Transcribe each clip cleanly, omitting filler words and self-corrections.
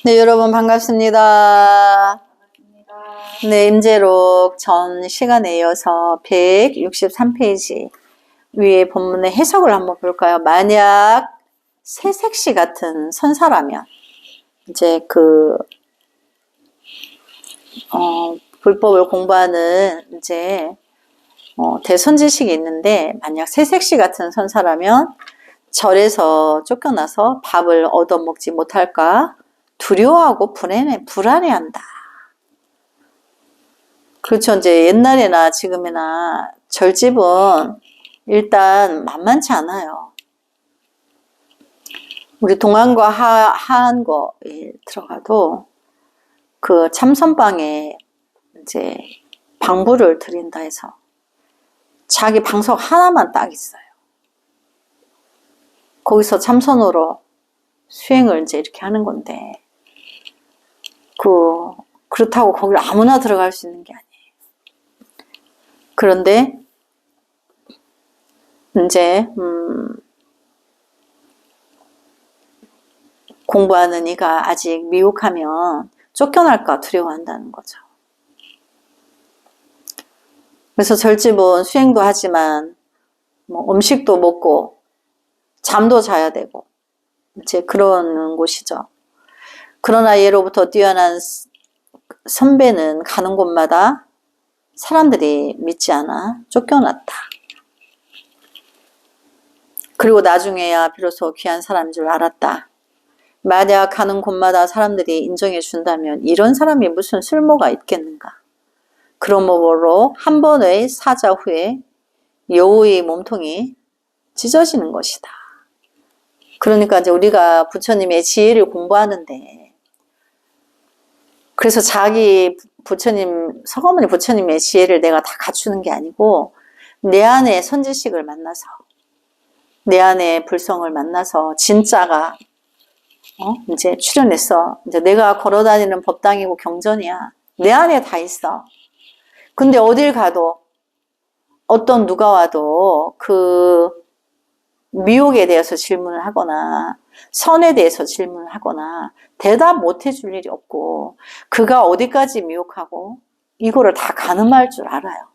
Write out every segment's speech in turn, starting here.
네, 여러분 반갑습니다. 네, 임재록 전 시간에 이어서 163페이지 위에 본문의 해석을 한번 볼까요? 만약 새색시 같은 선사라면 이제 불법을 공부하는 이제 대선지식이 있는데, 만약 새색시 같은 선사라면 절에서 쫓겨나서 밥을 얻어먹지 못할까 두려워하고 불안해한다. 그렇죠. 이제 옛날에나 지금이나 절집은 일단 만만치 않아요. 우리 동안과 하안거에 들어가도 그 참선방에 이제 방부를 드린다 해서 자기 방석 하나만 딱 있어요. 거기서 참선으로 수행을 이제 이렇게 하는 건데, 그렇다고 거기를 아무나 들어갈 수 있는 게 아니에요. 그런데 이제 공부하는 이가 아직 미혹하면 쫓겨날까 두려워한다는 거죠. 그래서 절집은 수행도 하지만 음식도 먹고 잠도 자야 되고 이제 그런 곳이죠. 그러나 예로부터 뛰어난 선배는 가는 곳마다 사람들이 믿지 않아 쫓겨났다. 그리고 나중에야 비로소 귀한 사람인 줄 알았다. 만약 가는 곳마다 사람들이 인정해 준다면 이런 사람이 무슨 쓸모가 있겠는가. 그러므로 한 번의 사자 후에 여우의 몸통이 찢어지는 것이다. 그러니까 이제 우리가 부처님의 지혜를 공부하는데, 그래서 자기 부처님, 서가모니 부처님의 지혜를 내가 다 갖추는 게 아니고, 내 안에 선지식을 만나서, 내 안에 불성을 만나서, 진짜가, 이제 출현했어. 이제 내가 걸어다니는 법당이고 경전이야. 내 안에 다 있어. 근데 어딜 가도, 어떤 누가 와도 그 미혹에 대해서 질문을 하거나, 선에 대해서 질문을 하거나, 대답 못 해줄 일이 없고, 그가 어디까지 미혹하고 이거를 다 가늠할 줄 알아요.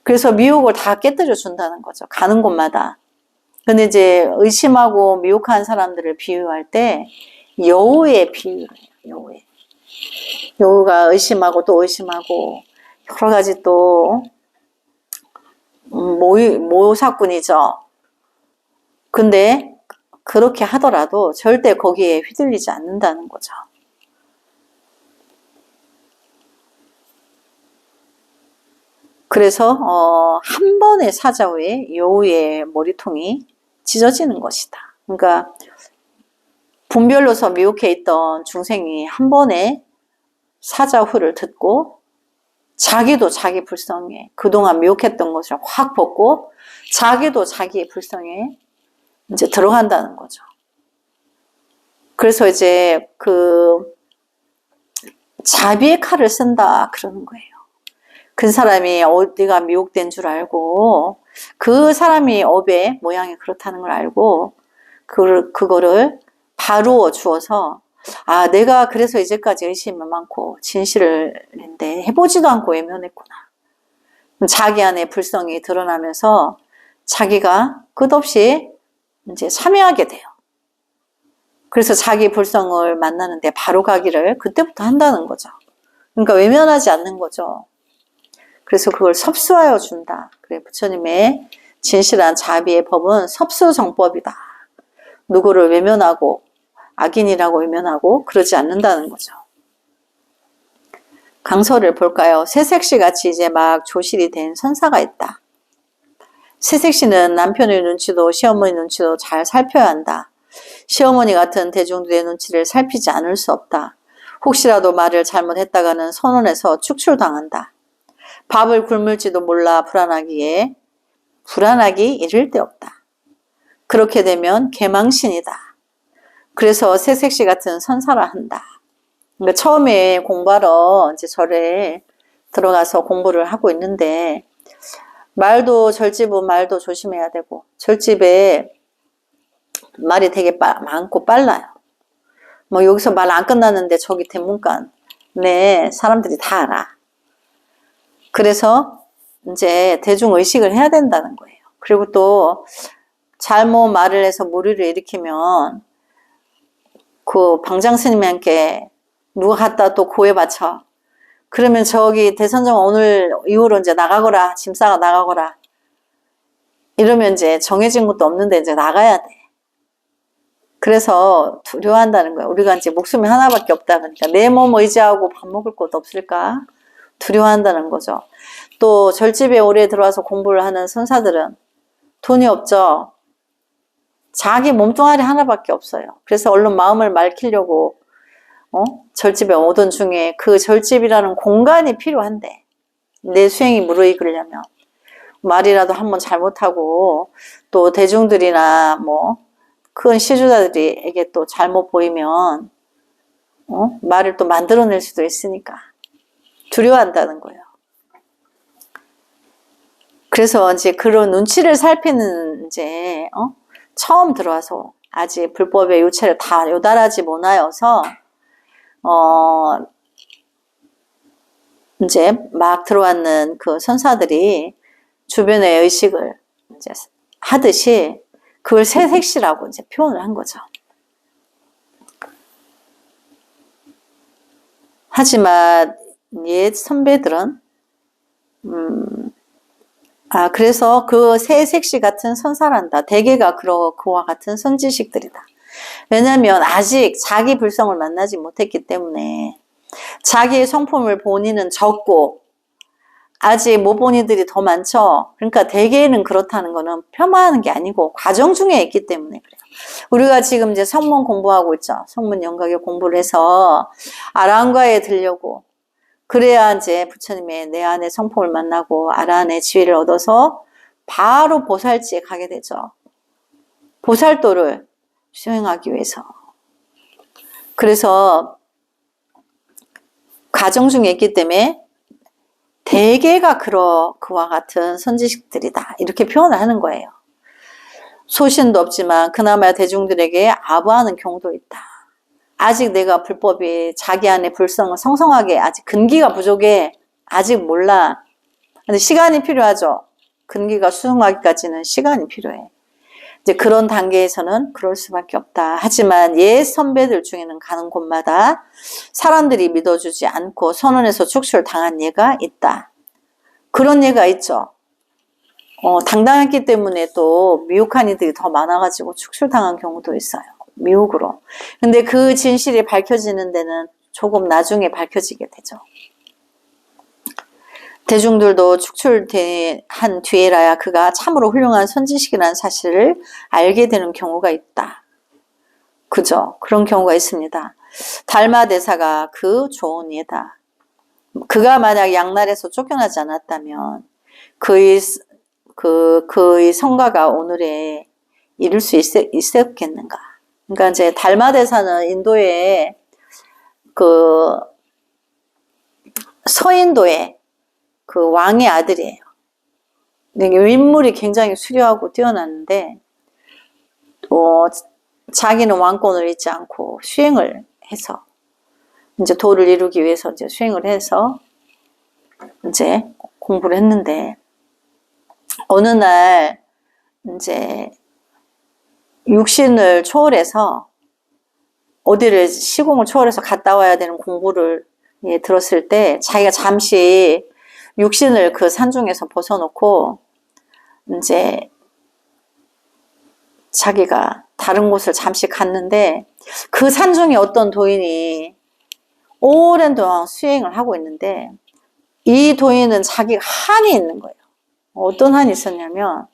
그래서 미혹을 다 깨뜨려 준다는 거죠. 가는 곳마다. 근데 이제 의심하고 미혹한 사람들을 비유할 때 여우의 비유를 해요. 여우가 의심하고 또 의심하고 여러 가지 또 모사꾼이죠. 근데 그렇게 하더라도 절대 거기에 휘둘리지 않는다는 거죠. 그래서 한 번의 사자 후에 여우의 머리통이 찢어지는 것이다. 그러니까 분별로서 미혹해 있던 중생이 한 번의 사자 후를 듣고 자기도 자기 불성에 그동안 미혹했던 것을 확 벗고 자기도 자기의 불성에 이제 들어간다는 거죠. 그래서 이제 자비의 칼을 쓴다 그러는 거예요. 그 사람이 어디가 미혹된 줄 알고 그 사람이 업의 모양이 그렇다는 걸 알고 그거를 바로 주어서, 아, 내가 그래서 이제까지 의심이 많고 진실을 했는데 해보지도 않고 외면했구나. 자기 안에 불성이 드러나면서 자기가 끝없이 이제 참여하게 돼요. 그래서 자기 불성을 만나는데 바로 가기를 그때부터 한다는 거죠. 그러니까 외면하지 않는 거죠. 그래서 그걸 섭수하여 준다. 그래, 부처님의 진실한 자비의 법은 섭수정법이다. 누구를 외면하고 악인이라고 외면하고 그러지 않는다는 거죠. 강서를 볼까요? 새색시 같이 이제 막 조실이 된 선사가 있다. 새색시는 남편의 눈치도 시어머니 눈치도 잘 살펴야 한다. 시어머니 같은 대중들의 눈치를 살피지 않을 수 없다. 혹시라도 말을 잘못했다가는 선언에서 축출당한다. 밥을 굶을지도 몰라 불안하기 이를 데 없다. 그렇게 되면 개망신이다. 그래서 새색시 같은 선사라 한다. 그러니까 처음에 공부하러 이제 절에 들어가서 공부를 하고 있는데, 절집은 말도 조심해야 되고, 절집에 말이 되게 많고 빨라요. 뭐 여기서 말 안 끝났는데 저기 대문간 네 사람들이 다 알아. 그래서 이제 대중의식을 해야 된다는 거예요. 그리고 또 잘못 말을 해서 무리를 일으키면 그 방장 스님한테 누가 갖다 또 고해 바쳐. 그러면 저기 대선정 오늘 이후로 이제 나가거라. 짐 싸가 나가거라. 이러면 이제 정해진 것도 없는데 이제 나가야 돼. 그래서 두려워한다는 거야. 우리가 이제 목숨이 하나밖에 없다 보니까 내 몸 의지하고 밥 먹을 곳 없을까? 두려워한다는 거죠. 또 절집에 오래 들어와서 공부를 하는 선사들은 돈이 없죠. 자기 몸뚱아리 하나밖에 없어요. 그래서 얼른 마음을 맑히려고 절집에 오던 중에 그 절집이라는 공간이 필요한데 내 수행이 무르익으려면 말이라도 한번 잘못하고 또 대중들이나 뭐 큰 시주자들에게 또 잘못 보이면 말을 또 만들어낼 수도 있으니까 두려워한다는 거예요. 그래서 이제 그런 눈치를 살피는 이제 처음 들어와서 아직 불법의 요체를 다 요달하지 못하여서 이제 막 들어왔는 그 선사들이 주변의 의식을 이제 하듯이 그걸 새색시라고 이제 표현을 한 거죠. 하지만 옛 선배들은 그래서 그 새색시 같은 선사란다. 대개가 그와 같은 선지식들이다. 왜냐하면 아직 자기 불성을 만나지 못했기 때문에 자기의 성품을 본인은 적고 아직 못 본 이들이 더 많죠. 그러니까 대개는 그렇다는 거는 폄하하는 게 아니고 과정 중에 있기 때문에 그래요. 우리가 지금 이제 성문 공부하고 있죠. 성문 영각에 공부를 해서 아란가에 들려고 그래야 이제 부처님의 내 안의 성품을 만나고 아란의 지위를 얻어서 바로 보살지에 가게 되죠. 보살도를 수행하기 위해서. 그래서 과정 중에 있기 때문에 대개가 그와 같은 선지식들이다. 이렇게 표현을 하는 거예요. 소신도 없지만 그나마 대중들에게 아부하는 경우도 있다. 아직 내가 불법이 자기 안에 불성을 성성하게 아직 근기가 부족해. 아직 몰라. 근데 시간이 필요하죠. 근기가 수승하기까지는 시간이 필요해. 이제 그런 단계에서는 그럴 수밖에 없다. 하지만 옛 선배들 중에는 가는 곳마다 사람들이 믿어주지 않고 선언해서 축출당한 예가 있다. 그런 예가 있죠. 당당했기 때문에 또 미혹한 이들이 더 많아가지고 축출당한 경우도 있어요. 미혹으로. 근데 그 진실이 밝혀지는 데는 조금 나중에 밝혀지게 되죠. 대중들도 축출한 뒤에라야 그가 참으로 훌륭한 선지식이라는 사실을 알게 되는 경우가 있다. 그죠? 그런 경우가 있습니다. 달마대사가 그 좋은 예다. 그가 만약 양날에서 쫓겨나지 않았다면 그의 성가가 오늘에 이룰 수 있었겠는가. 그러니까 이제 달마대사는 인도의 그 서인도의 그 왕의 아들이에요. 인물이 굉장히 수려하고 뛰어났는데 또 자기는 왕권을 잊지 않고 수행을 해서 이제 도를 이루기 위해서 이제 수행을 해서 이제 공부를 했는데 어느 날 이제 육신을 초월해서 어디를 시공을 초월해서 갔다 와야 되는 공부를 들었을 때 자기가 잠시 육신을 그 산중에서 벗어놓고 이제 자기가 다른 곳을 잠시 갔는데 그 산중에 어떤 도인이 오랜 동안 수행을 하고 있는데 이 도인은 자기가 한이 있는 거예요. 어떤 한이 있었냐면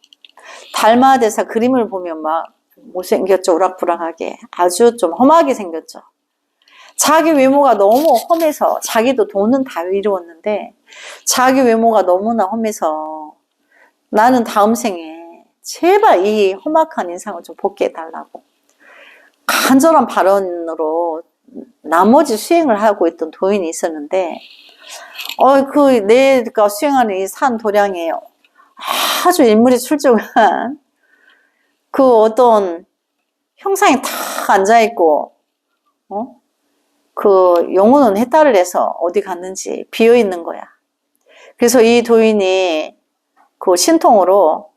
달마대사 그림을 보면 막 못생겼죠. 우락부락하게 아주 좀 험하게 생겼죠. 자기 외모가 너무 험해서 자기도 돈은 다 이루었는데 자기 외모가 너무나 험해서 나는 다음 생에 제발 이 험악한 인상을 좀 벗게 해달라고 간절한 발언으로 나머지 수행을 하고 있던 도인이 있었는데 내가 수행하는 이 산 도량에 아주 인물이 출중한 그 어떤 형상이 탁 앉아있고 그 영혼은 해탈을 해서 어디 갔는지 비어 있는 거야. 그래서 이 도인이 그 신통으로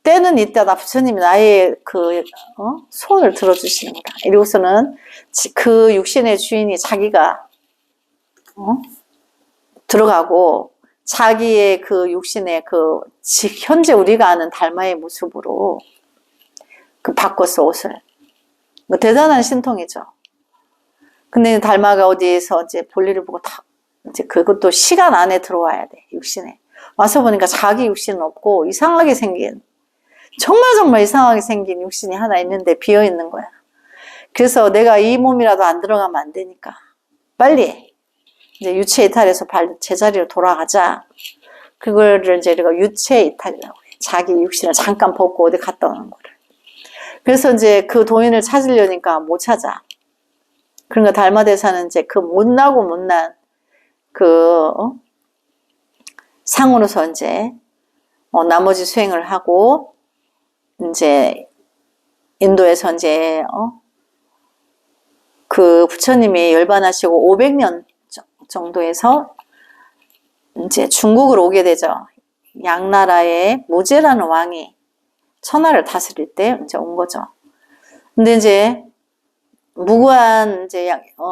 때는 이때다 부처님이 나의 그 손을 들어주시는 거다. 이러고서는 그 육신의 주인이 자기가 들어가고 자기의 그 육신의 그 현재 우리가 아는 달마의 모습으로 그 바꿨어, 옷을. 대단한 신통이죠. 근데 달마가 어디에서 이제 볼일을 보고 다 이제 그것도 시간 안에 들어와야 돼, 육신에. 와서 보니까 자기 육신은 없고 이상하게 생긴, 정말 이상하게 생긴 육신이 하나 있는데 비어 있는 거야. 그래서 내가 이 몸이라도 안 들어가면 안 되니까 빨리 이제 유체 이탈해서 제자리로 돌아가자. 그거를 이제 우리가 유체 이탈이라고 해. 자기 육신을 잠깐 벗고 어디 갔다 오는 거를. 그래서 이제 그 도인을 찾으려니까 못 찾아. 그러니까 달마대사는 이제 그 못난 그 상으로서 이제 나머지 수행을 하고 이제 인도에서 이제 그 부처님이 열반하시고 500년 정도에서 이제 중국으로 오게 되죠. 양나라의 무제라는 왕이 천하를 다스릴 때 이제 온 거죠. 근데 이제 무구한 이제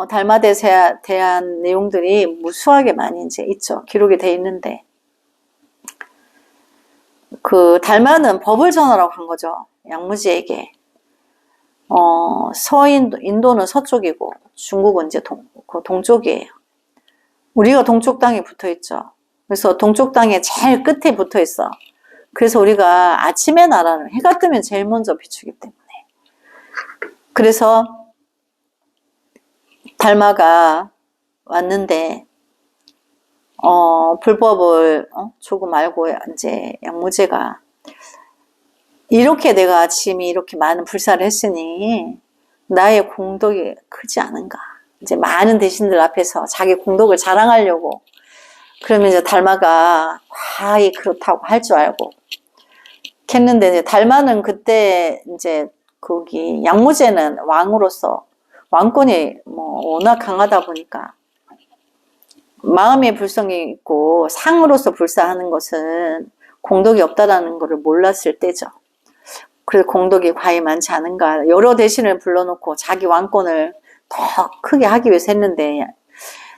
달마대사에 대한 내용들이 무수하게 많이 이제 있죠. 기록이 돼 있는데 그 달마는 법을 전하라고 한 거죠. 양무지에게. 인도는 서쪽이고 중국은 이제 동쪽이에요. 우리가 동쪽 땅에 붙어 있죠. 그래서 동쪽 땅에 제일 끝에 붙어 있어. 그래서 우리가 아침의 나라는 해가 뜨면 제일 먼저 비추기 때문에. 그래서 달마가 왔는데 불법을 조금 알고 이제 양무제가 이렇게 내가 아침에 이렇게 많은 불사를 했으니 나의 공덕이 크지 않은가. 이제 많은 대신들 앞에서 자기 공덕을 자랑하려고. 그러면 이제 달마가 과히 그렇다고 할 줄 알고 했는데 이제 달마는 그때 이제 거기 양무제는 왕으로서 왕권이 워낙 강하다 보니까 마음의 불성이 있고 상으로서 불사하는 것은 공덕이 없다라는 것을 몰랐을 때죠. 그래서 공덕이 과히 많지 않은가. 여러 대신을 불러놓고 자기 왕권을 더 크게 하기 위해서 했는데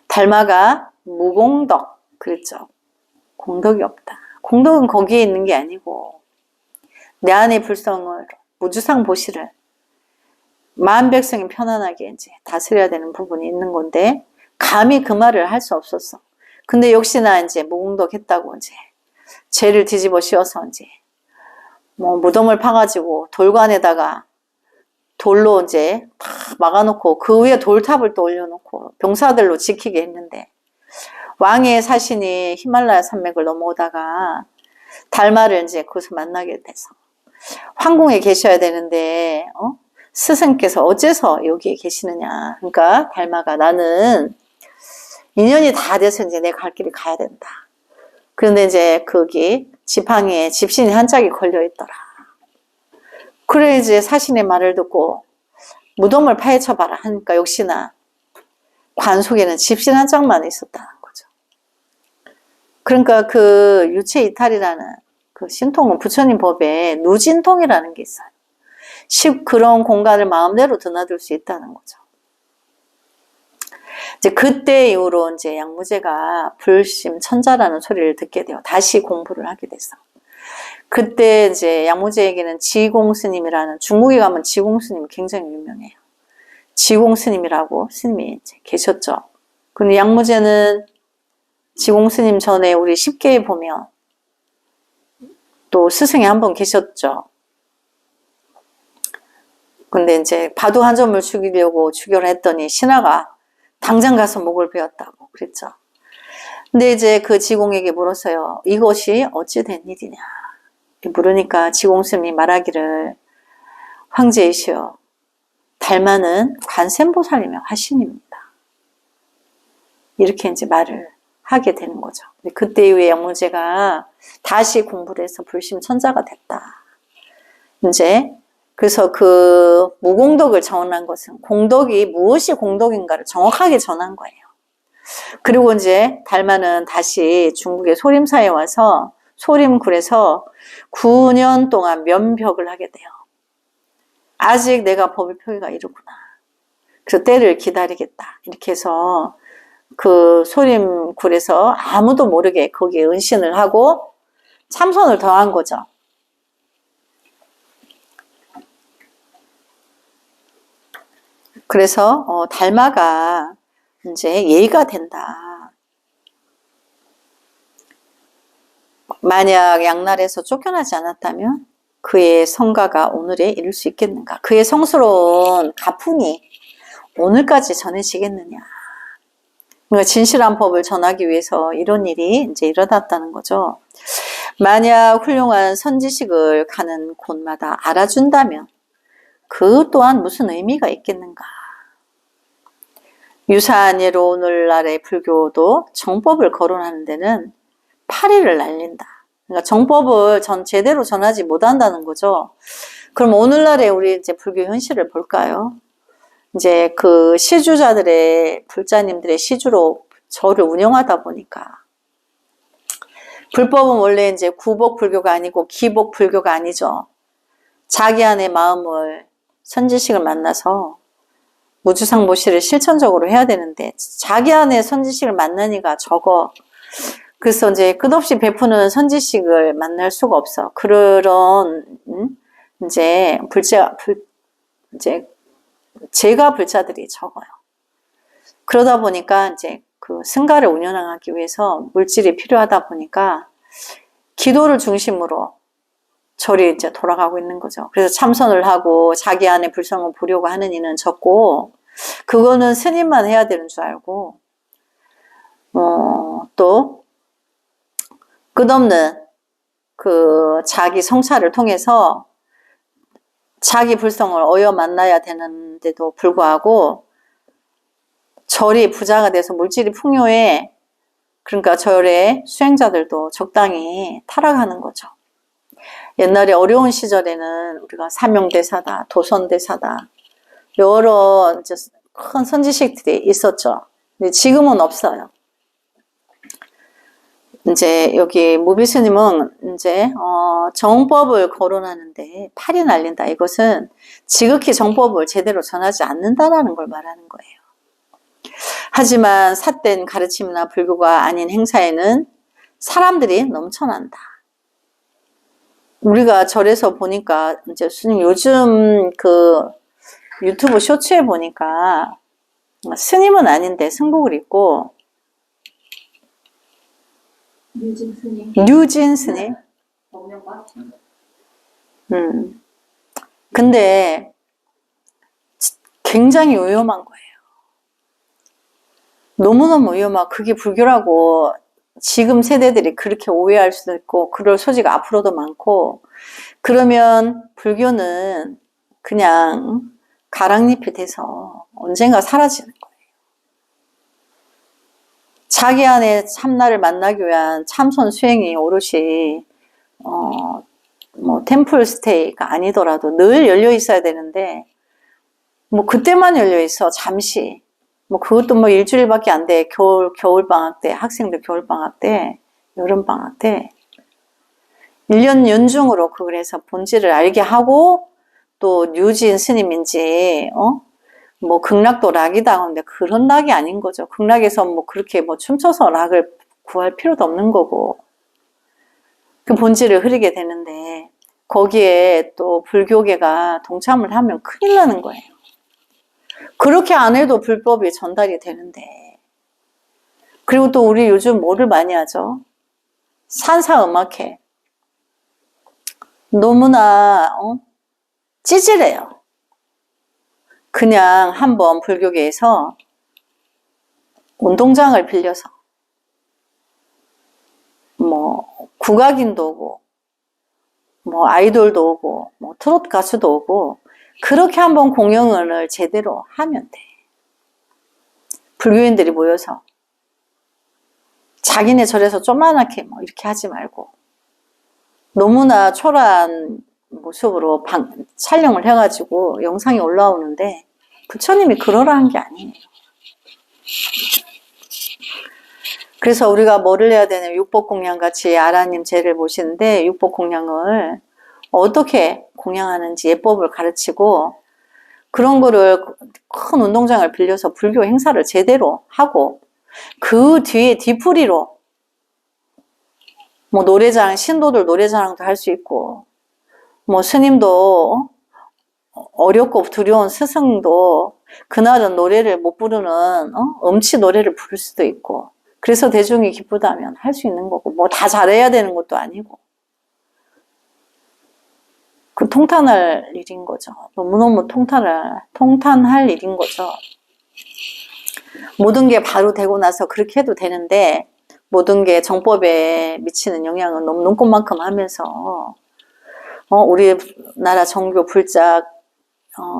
달마가 무공덕 그랬죠. 공덕이 없다. 공덕은 거기에 있는 게 아니고 내 안의 불성을 무주상 보시를 마음 백성이 편안하게 이제 다스려야 되는 부분이 있는 건데 감히 그 말을 할 수 없었어. 근데 역시나 이제 무공덕했다고 이제 죄를 뒤집어 씌워서 이제 무덤을 파가지고 돌관에다가 돌로 이제 다 막아놓고 그 위에 돌탑을 또 올려놓고 병사들로 지키게 했는데 왕의 사신이 히말라야 산맥을 넘어오다가 달마를 이제 거기서 만나게 돼서 황궁에 계셔야 되는데 스승께서 어째서 여기에 계시느냐. 그러니까 달마가 나는 인연이 다 돼서 이제 내 갈 길을 가야 된다. 그런데 이제 거기 지팡이에 집신이 한 짝이 걸려 있더라. 그래 이제 사신의 말을 듣고 무덤을 파헤쳐봐라 하니까 역시나 관 속에는 집신 한 짝만 있었다는 거죠. 그러니까 그 유체 이탈이라는 그 신통은 부처님 법에 누진통이라는 게 있어요. 그런 공간을 마음대로 드나들 수 있다는 거죠. 이제 그때 이후로 이제 양무제가 불심 천자라는 소리를 듣게 돼요. 다시 공부를 하게 돼서. 그때 이제 양무제에게는 지공 스님이라는, 중국에 가면 지공 스님이 굉장히 유명해요. 지공 스님이라고 스님이 이제 계셨죠. 근데 양무제는 지공 스님 전에 우리 10계에 보면 또 스승이 한 분 계셨죠. 근데 이제 바둑 한 점을 죽이려고 주결을 했더니 신하가 당장 가서 목을 베었다고 그랬죠. 근데 이제 그 지공에게 물었어요. 이것이 어찌 된 일이냐. 물으니까 지공스님이 말하기를 황제이시여 달마는 관세음보살이며 화신입니다. 이렇게 이제 말을 하게 되는 거죠. 그때 이후에 양무제가 다시 공부를 해서 불심천자가 됐다. 이제 그래서 그 무공덕을 전한 것은 공덕이 무엇이 공덕인가를 정확하게 전한 거예요. 그리고 이제 달마는 다시 중국의 소림사에 와서 소림굴에서 9년 동안 면벽을 하게 돼요. 아직 내가 법의 표기가 이르구나. 그래서 때를 기다리겠다. 이렇게 해서 그 소림굴에서 아무도 모르게 거기에 은신을 하고 참선을 더한 거죠. 그래서 달마가 이제 예의가 된다. 만약 양날에서 쫓겨나지 않았다면 그의 성가가 오늘에 이를 수 있겠는가? 그의 성스러운 가풍이 오늘까지 전해지겠느냐? 그러니까 진실한 법을 전하기 위해서 이런 일이 이제 일어났다는 거죠. 만약 훌륭한 선지식을 가는 곳마다 알아준다면 그 또한 무슨 의미가 있겠는가? 유사한 예로 오늘날의 불교도 정법을 거론하는 데는 파리를 날린다. 그러니까 정법을 제대로 전하지 못한다는 거죠. 그럼 오늘날의 우리 이제 불교 현실을 볼까요? 이제 그 시주자들의 불자님들의 시주로 절을 운영하다 보니까 불법은 원래 이제 구복 불교가 아니고 기복 불교가 아니죠. 자기 안의 마음을 선지식을 만나서 무주상보시를 실천적으로 해야 되는데 자기 안에 선지식을 만나니까 적어. 그래서 이제 끝없이 베푸는 선지식을 만날 수가 없어. 그런 이제 제가 불자들이 적어요. 그러다 보니까 이제 그 승가를 운영하기 위해서 물질이 필요하다 보니까 기도를 중심으로 절이 이제 돌아가고 있는 거죠. 그래서 참선을 하고 자기 안에 불성을 보려고 하는 이는 적고, 그거는 스님만 해야 되는 줄 알고, 또 끝없는 그 자기 성찰을 통해서 자기 불성을 어여 만나야 되는데도 불구하고 절이 부자가 돼서 물질이 풍요해. 그러니까 절의 수행자들도 적당히 타락하는 거죠. 옛날에 어려운 시절에는 우리가 사명대사다, 도선대사다, 여러 이제 큰 선지식들이 있었죠. 근데 지금은 없어요. 이제 여기 무비스님은 이제 정법을 거론하는데 팔이 날린다. 이것은 지극히 정법을 제대로 전하지 않는다라는 걸 말하는 거예요. 하지만 삿된 가르침이나 불교가 아닌 행사에는 사람들이 넘쳐난다. 우리가 절에서 보니까 이제 스님 요즘 그 유튜브 쇼츠에 보니까 스님은 아닌데 승복을 입고 뉴진 스님. 근데 굉장히 위험한 거예요. 너무너무 위험하고 그게 불교라고 지금 세대들이 그렇게 오해할 수도 있고 그럴 소지가 앞으로도 많고, 그러면 불교는 그냥 가랑잎이 돼서 언젠가 사라지는 거예요. 자기 안에 참나를 만나기 위한 참선 수행이 오롯이 뭐 템플 스테이가 아니더라도 늘 열려 있어야 되는데 뭐 그때만 열려 있어. 잠시 뭐 그것도 뭐 일주일밖에 안 돼. 겨울 방학 때, 학생들 겨울 방학 때, 여름 방학 때 1년 연중으로 그래서 본질을 알게 하고, 또 뉴진 스님인지 뭐 극락도 락이다 하는데 그런 락이 아닌 거죠. 극락에서 뭐 그렇게 뭐 춤춰서 락을 구할 필요도 없는 거고, 그 본질을 흐리게 되는데 거기에 또 불교계가 동참을 하면 큰일 나는 거예요. 그렇게 안 해도 불법이 전달이 되는데. 그리고 또 우리 요즘 뭐를 많이 하죠? 산사음악회. 너무나 찌질해요. 그냥 한번 불교계에서 운동장을 빌려서 뭐 국악인도 오고 뭐 아이돌도 오고 뭐 트로트 가수도 오고 그렇게 한번 공연을 제대로 하면 돼. 불교인들이 모여서 자기네 절에서 조그맣게 뭐 이렇게 하지 말고 너무나 초라한 모습으로 촬영을 해가지고 영상이 올라오는데 부처님이 그러라는 게 아니에요. 그래서 우리가 뭐를 해야 되냐면 육법공양 같이 아라님 제를 모시는데 육법공양을 어떻게 공양하는지 예법을 가르치고 그런 거를 큰 운동장을 빌려서 불교 행사를 제대로 하고 그 뒤에 뒤풀이로 뭐 노래자랑, 신도들 노래자랑도 할 수 있고 뭐 스님도 어렵고 두려운 스승도 그날은 노래를 못 부르는 음치 노래를 부를 수도 있고 그래서 대중이 기쁘다면 할 수 있는 거고 뭐 다 잘해야 되는 것도 아니고 그 통탄할 일인 거죠. 너무너무 통탄할 일인 거죠. 모든 게 바로 되고 나서 그렇게 해도 되는데 모든 게 정법에 미치는 영향은 너무 눈꽃만큼 하면서 우리나라 정교 불자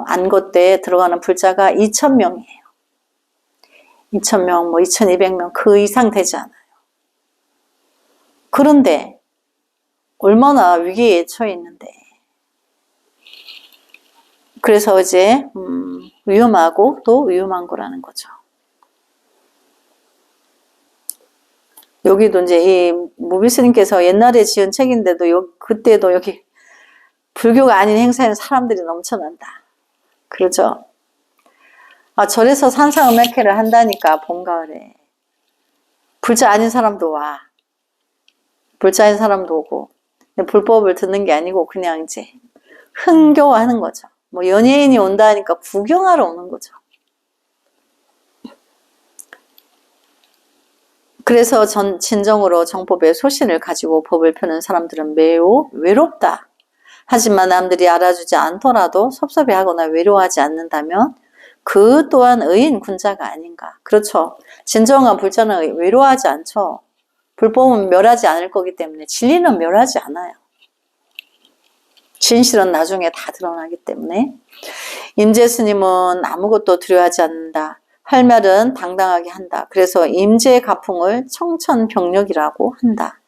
안것대에 들어가는 불자가 2,000명이에요. 2,000명, 뭐 2,200명 그 이상 되지 않아요. 그런데 얼마나 위기에 처해 있는데 그래서 이제 위험하고 또 위험한 거라는 거죠. 여기도 이제 이 무비스님께서 옛날에 지은 책인데도 그때도 여기 불교가 아닌 행사에는 사람들이 넘쳐난다. 그러죠. 절에서 산상음악회를 한다니까 봄 가을에 불자 아닌 사람도 와. 불자 아닌 사람도 오고 불법을 듣는 게 아니고 그냥 이제 흥겨워하는 거죠. 뭐 연예인이 온다니까 구경하러 오는 거죠. 그래서 진정으로 정법의 소신을 가지고 법을 펴는 사람들은 매우 외롭다. 하지만 남들이 알아주지 않더라도 섭섭해하거나 외로워하지 않는다면 그 또한 의인 군자가 아닌가. 그렇죠. 진정한 불자는 외로워하지 않죠. 불법은 멸하지 않을 거기 때문에 진리는 멸하지 않아요. 진실은 나중에 다 드러나기 때문에 임재스님은 아무것도 두려워하지 않는다. 할 말은 당당하게 한다. 그래서 임재가풍을 청천벽력이라고 한다.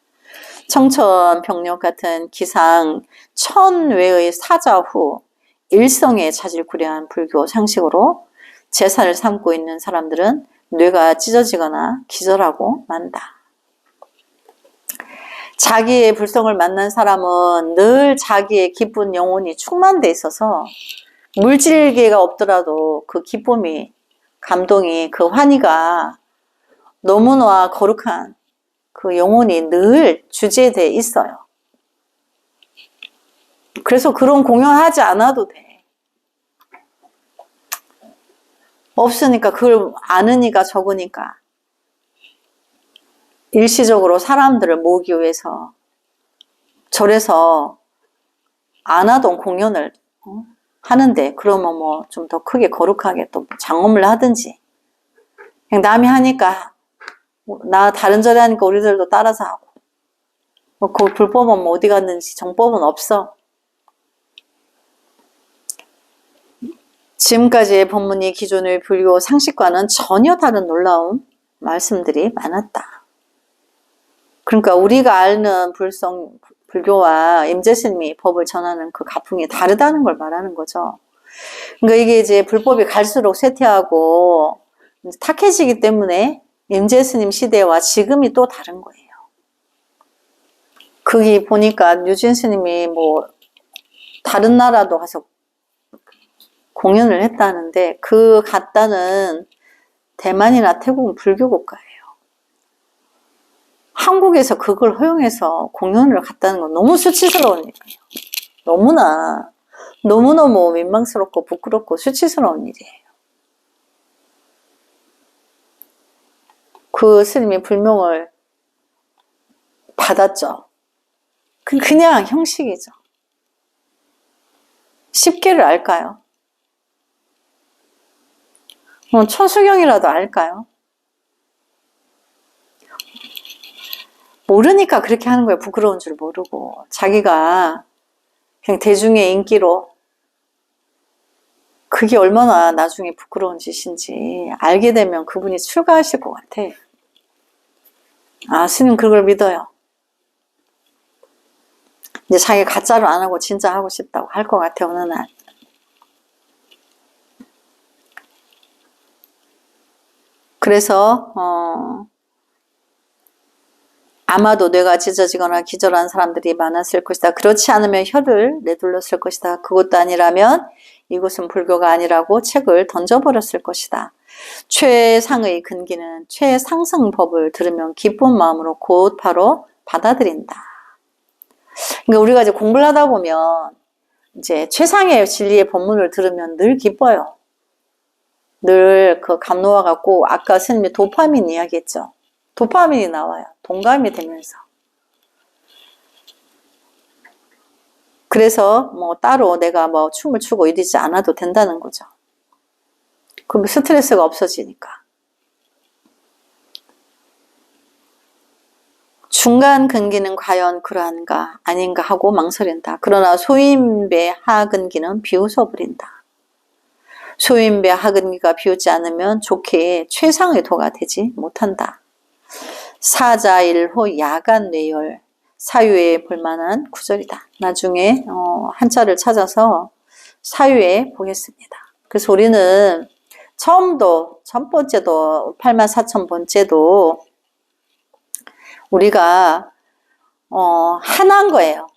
청천벽력 같은 기상 천외의 사자 후 일성에 자질구레한 불교 상식으로 제사를 삼고 있는 사람들은 뇌가 찢어지거나 기절하고 만다. 자기의 불성을 만난 사람은 늘 자기의 기쁜 영혼이 충만돼 있어서 물질계가 없더라도 그 기쁨이, 감동이, 그 환희가 너무나 거룩한 그 영혼이 늘 주제돼 있어요. 그래서 그런 공연하지 않아도 돼. 없으니까 그걸 아는 이가 적으니까 일시적으로 사람들을 모으기 위해서 절에서 안 하던 공연을 하는데 그러면 뭐 좀 더 크게 거룩하게 또 장엄을 하든지 그냥 남이 하니까 나 다른 절에 하니까 우리들도 따라서 하고 뭐 그 불법은 뭐 어디 갔는지 정법은 없어. 지금까지의 법문이 기존의 불교 상식과는 전혀 다른 놀라운 말씀들이 많았다. 그러니까 우리가 아는 불교와 임재스님이 법을 전하는 그 가풍이 다르다는 걸 말하는 거죠. 그러니까 이게 이제 불법이 갈수록 쇠퇴하고 탁해지기 때문에 임재스님 시대와 지금이 또 다른 거예요. 거기 보니까 유진 스님이 뭐 다른 나라도 가서 공연을 했다는데 그 갔다는 대만이나 태국은 불교 국가예요. 한국에서 그걸 허용해서 공연을 갔다는 건 너무 수치스러운 일이에요. 너무너무 민망스럽고 부끄럽고 수치스러운 일이에요. 그 스님이 불명을 받았죠. 그냥 형식이죠. 십계를 알까요? 천수경이라도 알까요? 모르니까 그렇게 하는 거예요. 부끄러운 줄 모르고 자기가 그냥 대중의 인기로 그게 얼마나 나중에 부끄러운 짓인지 알게 되면 그분이 출가하실 것 같아. 스님 그걸 믿어요. 이제 자기 가짜로 안 하고 진짜 하고 싶다고 할 것 같아, 어느 날. 그래서 아마도 뇌가 찢어지거나 기절한 사람들이 많았을 것이다. 그렇지 않으면 혀를 내둘렀을 것이다. 그것도 아니라면 이곳은 불교가 아니라고 책을 던져버렸을 것이다. 최상의 근기는 최상승법을 들으면 기쁜 마음으로 곧바로 받아들인다. 그러니까 우리가 이제 공부를 하다 보면 이제 최상의 진리의 법문을 들으면 늘 기뻐요. 늘 그 감노와 같고, 아까 스님이 도파민 이야기했죠. 도파민이 나와요. 동감이 되면서. 그래서 뭐 따로 내가 뭐 춤을 추고 이러지 않아도 된다는 거죠. 그럼 스트레스가 없어지니까. 중간 근기는 과연 그러한가 아닌가 하고 망설인다. 그러나 소인배 하근기는 비웃어 버린다. 소인배 하근기가 비웃지 않으면 좋게 최상의 도가 되지 못한다. 사자일호 야간 뇌열 사유에 볼만한 구절이다. 나중에 한자를 찾아서 사유에 보겠습니다. 그래서 우리는 처음도 첫 번째도 84,000번째도 우리가 하나인 거예요.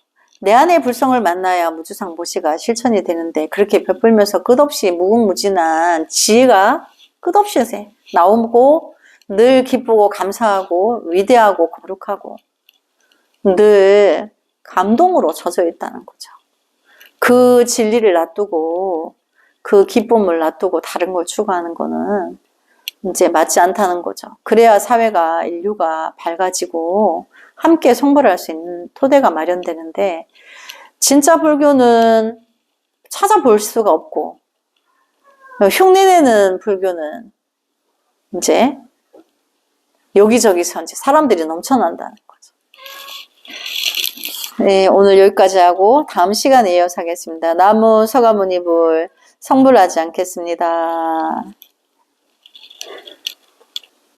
내 안의 불성을 만나야 무주상보시가 실천이 되는데, 그렇게 베풀면서 끝없이 무궁무진한 지혜가 끝없이 나오고 늘 기쁘고 감사하고 위대하고 거룩하고 늘 감동으로 젖어 있다는 거죠. 그 진리를 놔두고 그 기쁨을 놔두고 다른 걸 추구하는 거는 이제 맞지 않다는 거죠. 그래야 사회가, 인류가 밝아지고 함께 성불을 할 수 있는 토대가 마련되는데, 진짜 불교는 찾아볼 수가 없고, 흉내내는 불교는 이제 여기저기서 이제 사람들이 넘쳐난다는 거죠. 네, 오늘 여기까지 하고 다음 시간에 이어서 하겠습니다. 나무 서가모니불 성불하지 않겠습니다.